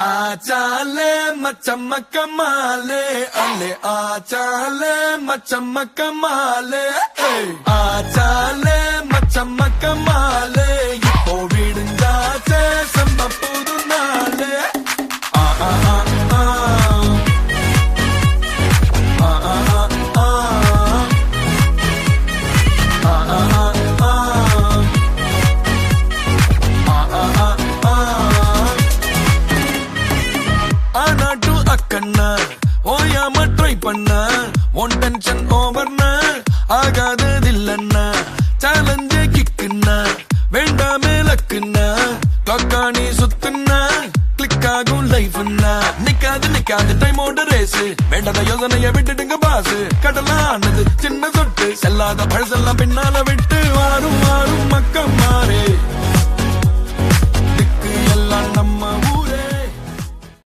आचाले मचम कमाले अले आचाले मचम कमाले आचाले मचम कमाले இப்போ விடுஞ்சாச்சே செம்ம புது நாளே ஆ ஆ ஆ ஆ ஆ ஆ ஆ ஆனாட்டு அக்கண்ணா ஓயாம ட்ரை பண்ண ஒன் டென்ஷன் ஓவர்னா ஆகாததில்லண்ணா சேலஞ்சே கிக்குன்னா வேண்டாமே லக்குன்னா கிளாக்கானி சுத்துன்னா கிளிக் ஆகும் லைஃப்னா நிக்காது டைமோட ரேஸ் வேண்டாத யோசனைய விட்டுடுங்க பாசு கடலானது சின்ன சொட்டு செல்லாத பழசெல்லாம் பின்னால விட்டு வாரும் வாரும் மக்கம் மாறே திக்கு எல்லாம் நம்ம